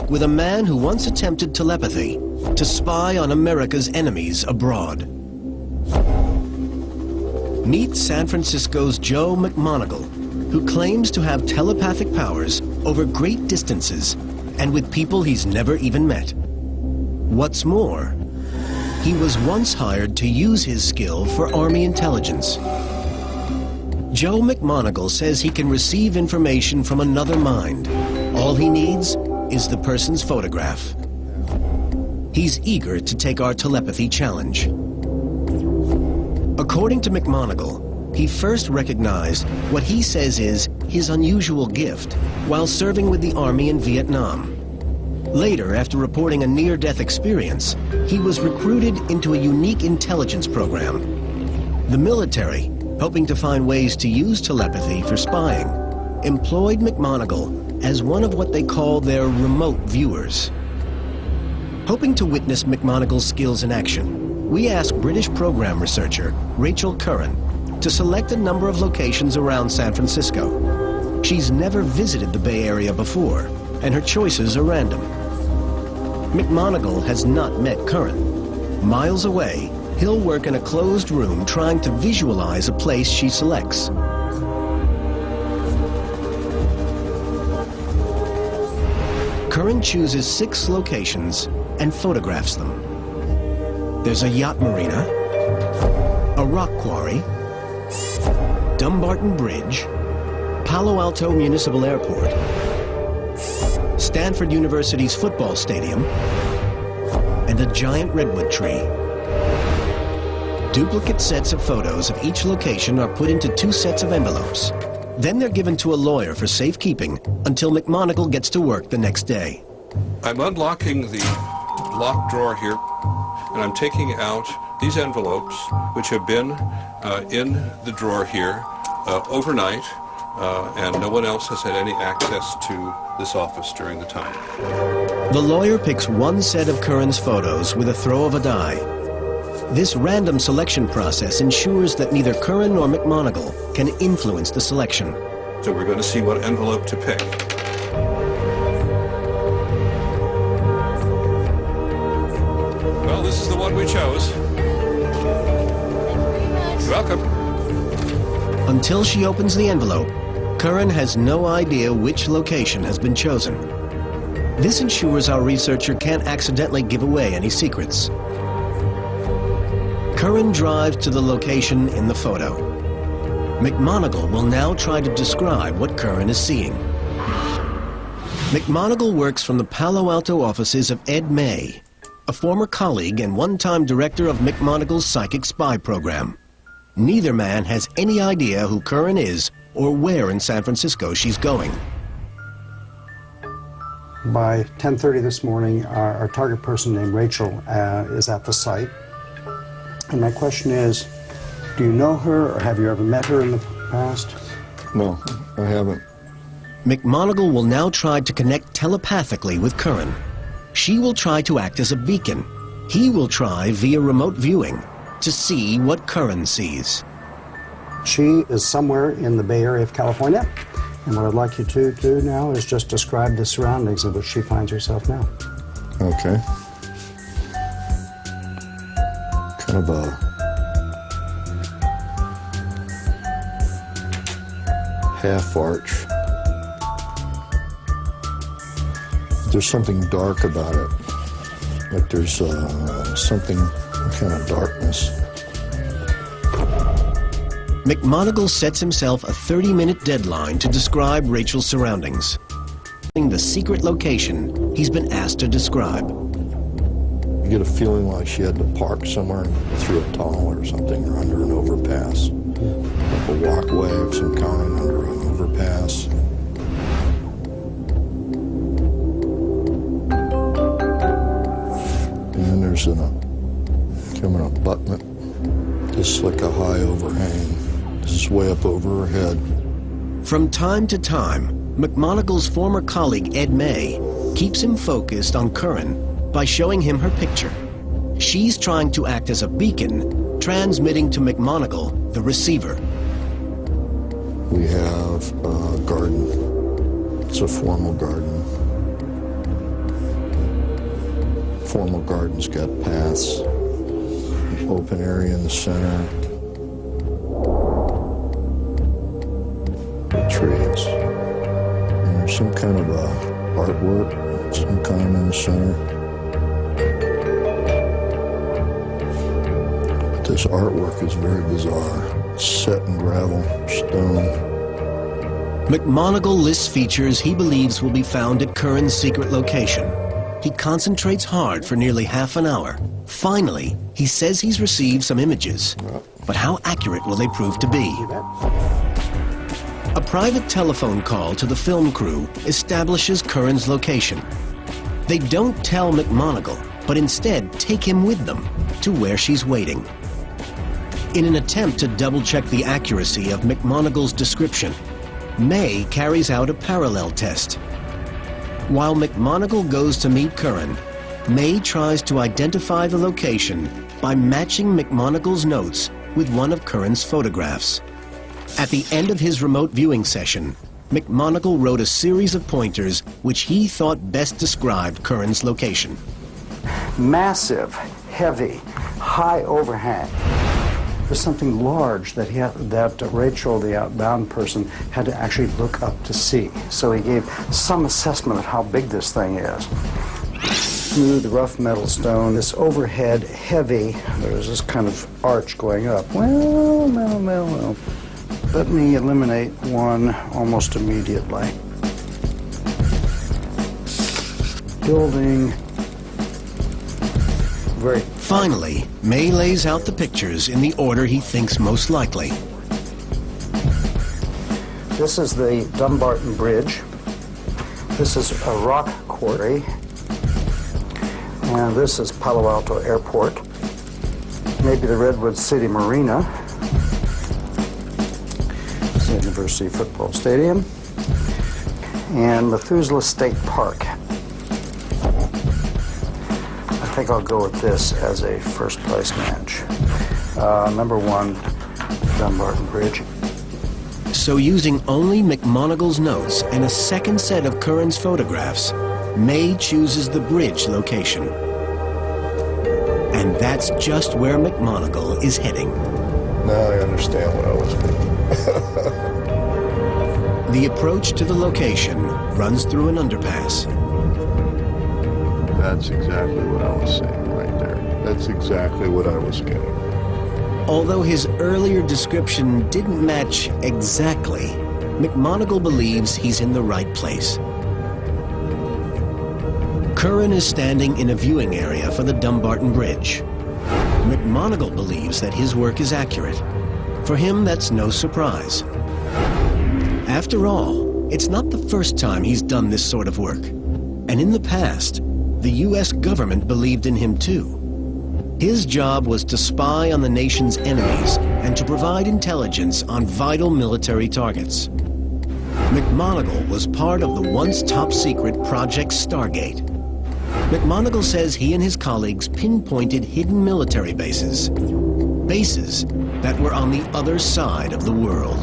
with a man who once attempted telepathy to spy on America's enemies abroad. Meet San Francisco's Joe McMoneagle, who claims to have telepathic powers over great distances and with people he's never even met. What's more, he was once hired to use his skill for Army intelligence. Joe McMoneagle says he can receive information from another mind. All he needs is the person's photograph. He's eager to take our telepathy challenge. According to McMoneagle, he first recognized what he says is his unusual gift while serving with the Army in Vietnam. Later, after reporting a near-death experience, he was recruited into a unique intelligence program. The military, hoping to find ways to use telepathy for spying, employed McMoneagle as one of what they call their remote viewers. Hoping to witness McMoneagle's skills in action, we asked British program researcher Rachel Curran to select a number of locations around San Francisco. She's never visited the Bay Area before, and her choices are random. McMoneagle has not met Curran. Miles away, he'll work in a closed room trying to visualize a place she selects. Curran chooses 6 locations and photographs them. There's a yacht marina, a rock quarry, Dumbarton Bridge, Palo Alto Municipal Airport, Stanford University's football stadium, and a giant redwood tree. Duplicate sets of photos of each location are put into 2 sets of envelopes. Then they're given to a lawyer for safekeeping until McMoneagle gets to work the next day. I'm unlocking the locked drawer here, and I'm taking out these envelopes, which have been in the drawer here overnight, and no one else has had any access to this office during the time. The lawyer picks 1 set of Curran's photos with a throw of a die. This random selection process ensures that neither Curran nor McMoneagle can influence the selection. So we're going to see what envelope to pick. Well, this is the one we chose. You're welcome. Until she opens the envelope, Curran has no idea which location has been chosen. This ensures our researcher can't accidentally give away any secrets. Curran drives to the location in the photo. McMoneagle will now try to describe what Curran is seeing. McMoneagle works from the Palo Alto offices of Ed May, a former colleague and one-time director of McMoneagle's psychic spy program. Neither man has any idea who Curran is or where in San Francisco she's going. By 10:30 this morning, our target person named Rachel is at the site. And my question is, do you know her or have you ever met her in the past? No, I haven't. McMoneagle will now try to connect telepathically with Curran. She will try to act as a beacon. He will try via remote viewing to see what Curran sees. She is somewhere in the Bay Area of California, and what I'd like you to do now is just describe the surroundings in which she finds herself now. Okay. Kind of a half arch. There's something dark about it. Like there's something kind of darkness. McMoneagle sets himself a 30-minute deadline to describe Rachel's surroundings. The secret location he's been asked to describe. You get a feeling like she had to park somewhere through a tunnel or something, or under an overpass. Like a walkway of some kind under an overpass. And then there's an abutment, just like a high overhang. This is way up over her head. From time to time, McMoneagle's former colleague Ed May keeps him focused on Curran by showing him her picture. She's trying to act as a beacon, transmitting to McMoneagle the receiver. We have a garden. It's a formal garden. formal garden's got paths, an open area in the center, with trees. And there's some kind of artwork, some kind in the center. But this artwork is very bizarre. It's set in gravel, stone. McMoneagle lists features he believes will be found at Curran's secret location. He concentrates hard for nearly half an hour. Finally, he says he's received some images. But how accurate will they prove to be? A private telephone call to the film crew establishes Curran's location. They don't tell McMoneagle, but instead take him with them to where she's waiting. In an attempt to double-check the accuracy of McMoneagle's description, May carries out a parallel test. While McMoneagle goes to meet Curran, May tries to identify the location by matching McMoneagle's notes with one of Curran's photographs. At the end of his remote viewing session, McMoneagle wrote a series of pointers which he thought best described Curran's location. Massive, heavy, high overhang. There's something large that Rachel, the outbound person, had to actually look up to see. So he gave some assessment of how big this thing is. Smooth, rough metal stone, this overhead, heavy. There's this kind of arch going up. Well. Let me eliminate one almost immediately. Building. Very. Finally, May lays out the pictures in the order he thinks most likely. This is the Dumbarton Bridge. This is a rock quarry. And this is Palo Alto Airport. Maybe the Redwood City Marina. This is the University Football Stadium. And Methuselah State Park. I think I'll go with this as a first place match. Number 1, Dumbarton Bridge. So using only McMoneagle's notes and a second set of Curran's photographs, May chooses the bridge location. And that's just where McMoneagle is heading. Now I understand what I was doing. The approach to the location runs through an underpass. That's exactly what I was saying right there. That's exactly what I was getting. Although his earlier description didn't match exactly, McMoneagle believes he's in the right place. Curran is standing in a viewing area for the Dumbarton Bridge. McMoneagle believes that his work is accurate. For him, that's no surprise. After all, it's not the first time he's done this sort of work. And in the past, the U.S. government believed in him too. His job was to spy on the nation's enemies and to provide intelligence on vital military targets. McMoneagle was part of the once top-secret Project Stargate. McMoneagle says he and his colleagues pinpointed hidden military bases. Bases that were on the other side of the world.